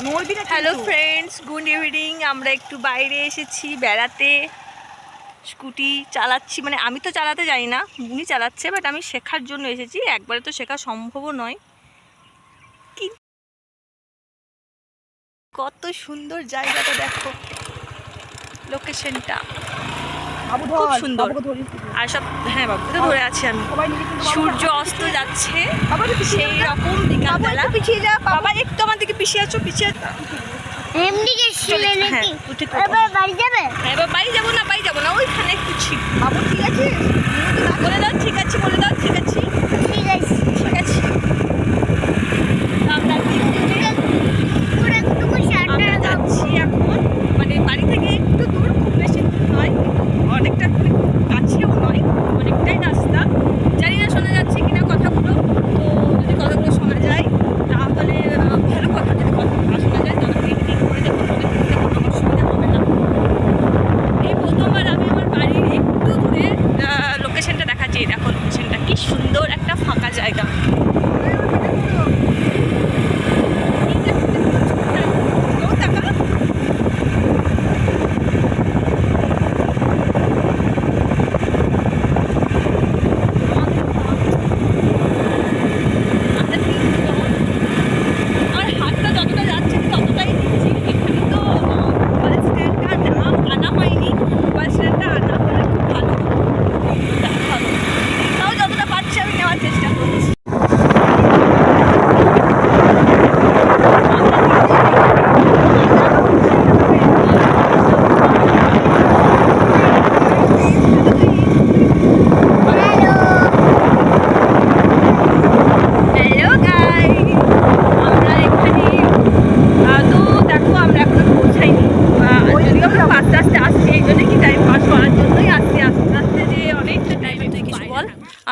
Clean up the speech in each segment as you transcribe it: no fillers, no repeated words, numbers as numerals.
Hello friends, good evening. আমরা একটু বাইরে এসেছি বেড়াতে। স্কুটি চালাচ্ছি, মানে আমি তো চালাতে জানি না, উনি চালাচ্ছে, বাট আমি শেখার জন্য এসেছি। একবারে তো শেখা সম্ভবও নয়। কি কত সুন্দর জায়গাটা দেখো, লোকেশনটা খুব সুন্দর। আর সব, হ্যাঁ বাবু তো ধরে আছি আমি। সূর্য অস্ত যাচ্ছে সেই রকম বিকালবেলা। পিছিয়ে যা বাবা, একটু আমার দিকে পিছিয়ে আছো, পিছিয়ে এমনি গেছিলে নাকি? এবার বাড়ি যাবে? এবার বাড়ি যাবো না, ওইখানে একটু ছিল। বাবু ঠিক আছে, বলে দাও ঠিক আছে, বলে দাও ঠিক আছে, ঠিক আছে ঠিক আছে। আমরা যাচ্ছি এখন, মানে বাড়ি থেকে একটু দূর, খুব বেশি দূর নয়, অনেকটা কাছেও নয়, অনেকটাই রাস্তা। জানি না শোনা যাচ্ছে কিনা কথাগুলো, তো যদি কথাগুলো শোনা যায় তাহলে ভালো কথা, যদি কথা না শোনা যায় তাহলে এডিটিং করে দেবো, কোনো অসুবিধা হবে না। এই প্রথমবার আমি আমার বাড়ির একটু দূরে লোকেশনটা দেখাচ্ছি। দেখো লোকেশনটা কি সুন্দর, একটা ফাঁকা জায়গা।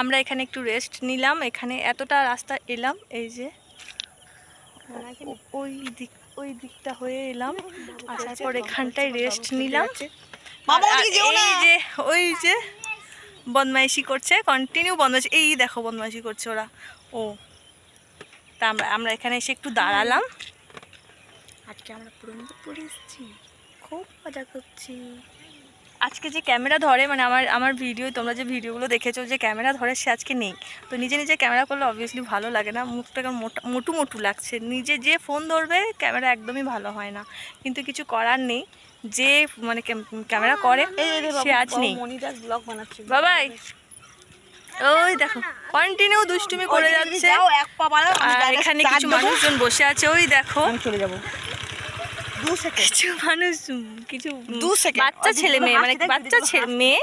আমরা এখানে একটু রেস্ট নিলাম, এখানে এতটা রাস্তা এলাম, এই যে ওই দিকটা হয়ে এলাম, আসার পর এখানটায় রেস্ট নিলাম। ওই যে বদমাইশি করছে, কন্টিনিউ বদমাইশি, এই দেখো বদমাইশি করছে ওরা। ও তা আমরা এখানে এসে একটু দাঁড়ালাম। আজকে আমরা পড়ে এসেছি, খুব মজা করছি। আজকে যে ক্যামেরা ধরে, মানে আমার ভিডিও, তোমরা যে ভিডিওগুলো দেখেছো যে ক্যামেরা ধরে, সে আজকে নেই। তো নিজে ক্যামেরা করলে অবভিয়াসলি ভালো লাগে না, মুখটা মোটু লাগছে। নিজে যে ফোন ধরবে ক্যামেরা একদমই ভালো হয় না, কিন্তু কিছু করার নেই। যে মানে ক্যামেরা করে সে আজ নেই। বাবাই ওই দেখো কন্টিনিউ দুষ্টুমি করে যাচ্ছে। আর এখানে কিছু মানুষজন বসে আছে, ওই দেখো চলে যাবো। কিছু মানুষ, কিছু বাচ্চা ছেলে মেয়ে, মানে বাচ্চা মেয়ে,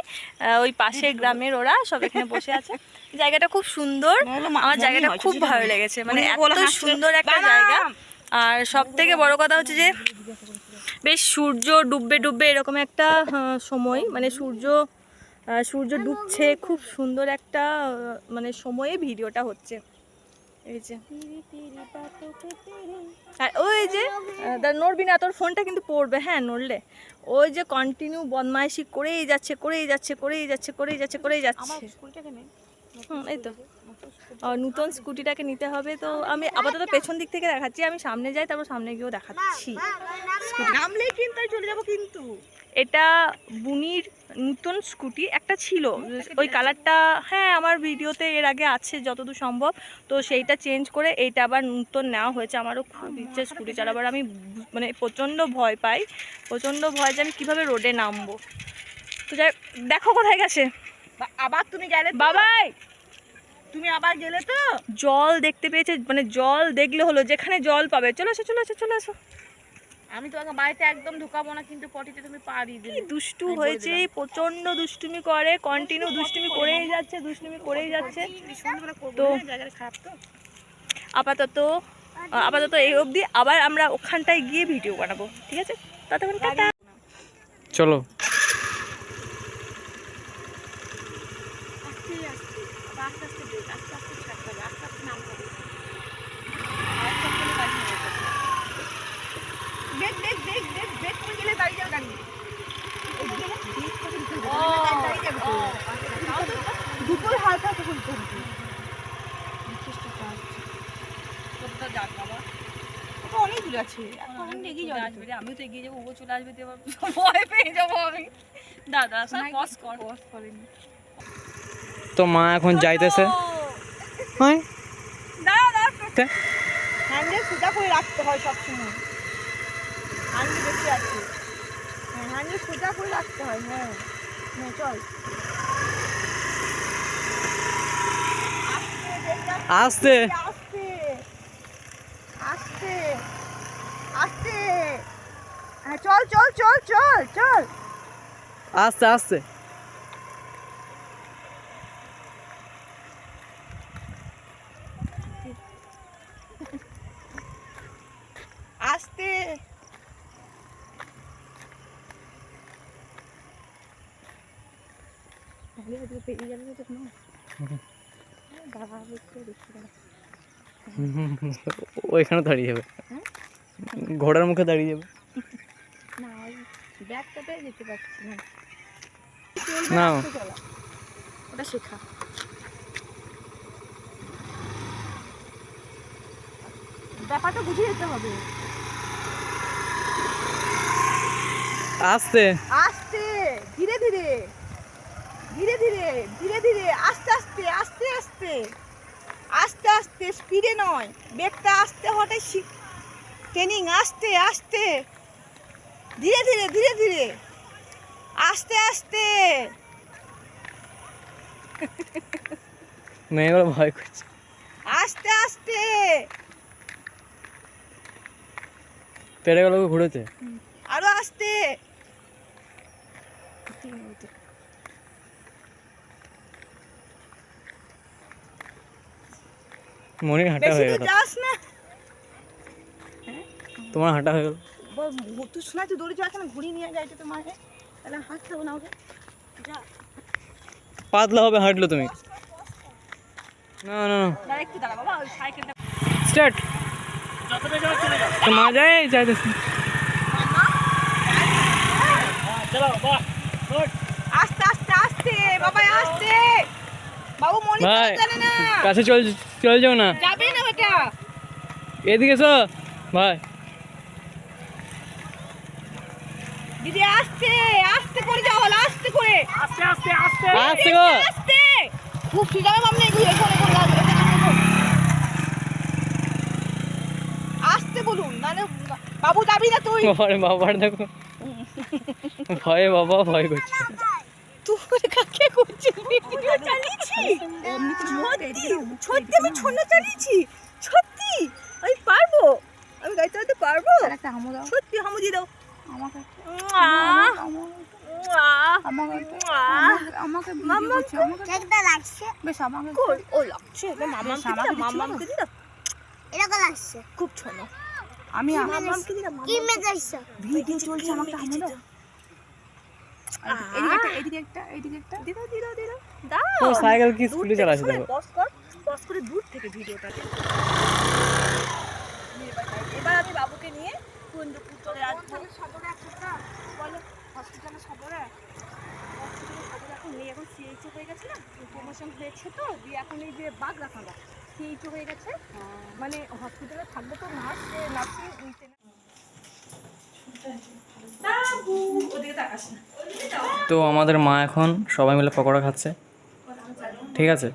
ওই পাশের গ্রামের, ওরা সব এখানে বসে আছে। জায়গাটা খুব সুন্দর, আমার জায়গাটা খুব ভালো লেগেছে, মানে এত সুন্দর একটা জায়গা। আর সব থেকে বড় কথা হচ্ছে যে বেশ সূর্য ডুববে এরকম একটা সময়, মানে সূর্য ডুবছে, খুব সুন্দর একটা মানে সময়ে ভিডিওটা হচ্ছে। এই যে আর ওই যে নড়বি না, তোর ফোনটা কিন্তু পড়বে, হ্যাঁ নড়লে। ওই যে কন্টিনিউ বদমাইশি করেই যাচ্ছে। এই তো নতুন স্কুটিটাকে নিতে হবে। তো আমি আপাতত পেছন দিক থেকে দেখাচ্ছি, আমি সামনে যাই, তারপর সামনে গিয়েও দেখাচ্ছি। নামলেই কিন্তু চলে যাবো। কিন্তু এটা বুনির নতুন স্কুটি একটা ছিল, ওই কালারটা, হ্যাঁ আমার ভিডিওতে এর আগে আছে যতদূর সম্ভব। তো সেইটা চেঞ্জ করে এইটা আবার নতুন নেওয়া হয়েছে। আমারও খুব ইচ্ছে স্কুটি চালাবার, আমি মানে প্রচণ্ড ভয় পাই, যে আমি কীভাবে রোডে নামবো। তো যাই, দেখো কোথায় গেছে আবার, তুমি গেলে বাবাই, তুমি আবার গেলে তো জল দেখতে পেয়েছে, মানে জল দেখলে হলো, যেখানে জল পাবে চলে আসো। আমি তোমাকে বাড়িতে একদম ঢুকাবো না, কিন্তু পটিতে তুমি পা দিয়ে দিলে। দুষ্টু হয়েছে, প্রচন্ড দুষ্টুমি করে, কন্টিনিউ দুষ্টুমি করেই যাচ্ছে। তো আপাতত এই অবধি, আবার আমরা ওখানটায় গিয়ে ভিডিও বানাবো, ঠিক আছে? ততক্ষণ টাটা, চলো। দুপুর হালকা অনেক চলে আছে এখন এগিয়ে চলে যাবে আসবে রে, আমিও তো এগিয়ে যাবো, ও চলে আসবে তো এবার ভয় পেয়ে যাবো আমি। দাদা সব পজ কর, পজ করেনি। তো মা এখন যাইতেছে। হ্যাঁ তে? হ্যান্ডেল সোজা করে রাখতে হয় সবসময়। হ্যান্ডেল বেঁচে আছে, হ্যাঁ হ্যান্ডেল সোজা করে রাখতে হয়। হ্যাঁ হ্যাঁ চল আস্তে আস্তে আস্তে আস্তে, হ্যাঁ চল চল চল চল চল। আস্তে আস্তে। আস্তে ওইখানে দাঁড়িয়ে যাবে, ঘোড়ার মুখে দাঁড়িয়ে যাবে। না ওই ব্যাগটাতে যেতে পারছি না। না ওটা শেখা। ব্যাপারটা বুঝে যেতে হবে। আস্তে আস্তে ধীরে ধীরে ধীরে ধীরে ধীরে ধীরে আস্তে আস্তে আস্তে আস্তে আস্তে আস্তে, স্পিডে নয়। ব্রেকটা আস্তে হওয়াটাই ট্রেনিং। আস্তে আস্তে ধীরে ধীরে ধীরে ধীরে আস্তে আস্তে। মেয়েগুলো ভয় করছে। আস্তে আস্তে পেড়ে গেল ঘুরেছে। আরো আস্তে। মনির হাঁটা বেশি হয়ে দূর গেল, যাস না। তোমার হাঁটা হয়ে গেল। তুই শোনা, তুই দৌড়ে যা, এখানে ঘুরিয়ে নিয়ে যাইতে তোমাকে, তাহলে হাত খাবো না ওকে। যা পাতলা হবে হাঁটলো তুমি। না না না দাঁড়া একটু দাঁড়া বাবা, ওই সাইকেলটা স্টার্ট। তো মা যায় যাইতেছে। আস্তে আস্তে আস্তে বাবা আস্তে। বাবু মনে ভাই জানে না, কাছে চল, চল যাও না, যাবে না বেটা। এদিকে এসো ভাই। দিদি আস্তে আস্তে করে যাও, আস্তে করে আস্তে আস্তে আস্তে আস্তে গো। আস্তে। খুব সুজাবে মামনি, এগুলো এখানে করে লাগবে। আস্তে বলুন, নাহলে বাবু যাবি না তুই। আরে বাবার দেখো ভয়ে বাবা ভয় করছে। তুই কাকে করছিস? ভিডিও চালিয়েছি সত্যি, আমি ছোট চালিয়েছি সত্যি। আমি পারবো, আমি গাড়ি চালাতে পারবো সত্যি। হামু দিয়ে দাও আমাকে। খুব ছোট আমি ভিডিও চলছে, আমাকে হামু দাও। এদিকে একটা দিদা দিদা দিদা ও দাও। সাইকেল কি স্পিডে চালাচ্ছে দেখো। পজ করে দূর থেকে ভিডিওটাকে। এবার আমি বাবুকে নিয়ে কুন্দপুর চলে আসবো। হসপিটালে সদরে এখন নেই, এখন সিএইচ হয়ে গেছে না, প্রমোশন হয়েছে তো, দিয়ে এখন এই যে বাঘ রাখাটা সিএইচ হয়ে গেছে। মানে হসপিটালে থাকবো তো নার্সিং নিতে না। তো আমাদের মা এখন সবাই মিলে পকোড়া খাচ্ছে, ঠিক আছে।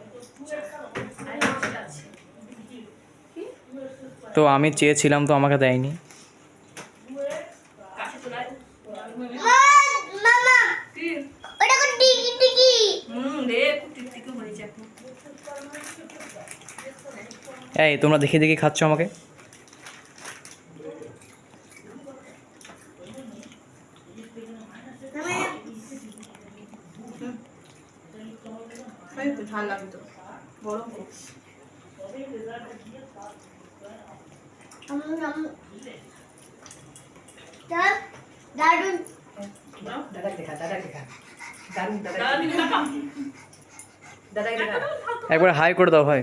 তো আমি চেয়েছিলাম তো আমাকে দেয়নি। এই তোমরা দেখে দেখে খাচ্ছ আমাকে। ঝাল লাগবে তো, গরম দারুন একবার হাই করে দাও ভাই।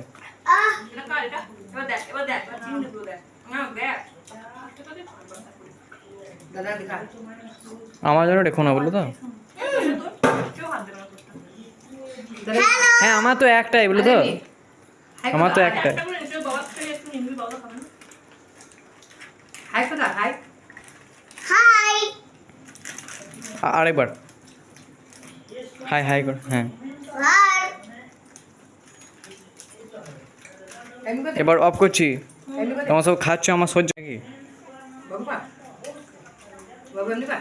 আমার জন্য রেখো না, বললো তো। হ্যাঁ আমার তো একটাই, বললো তো, আমার তো একটাই। হাই কথা হাই হাই আরেকবার হাই হাই কর হ্যাঁ হাই এমনি কথা এবার অফ করছি এমনি কথা তোমার সব খাচ্ছ আমার সহ্য কি বাবু পা বাবু এমনি পা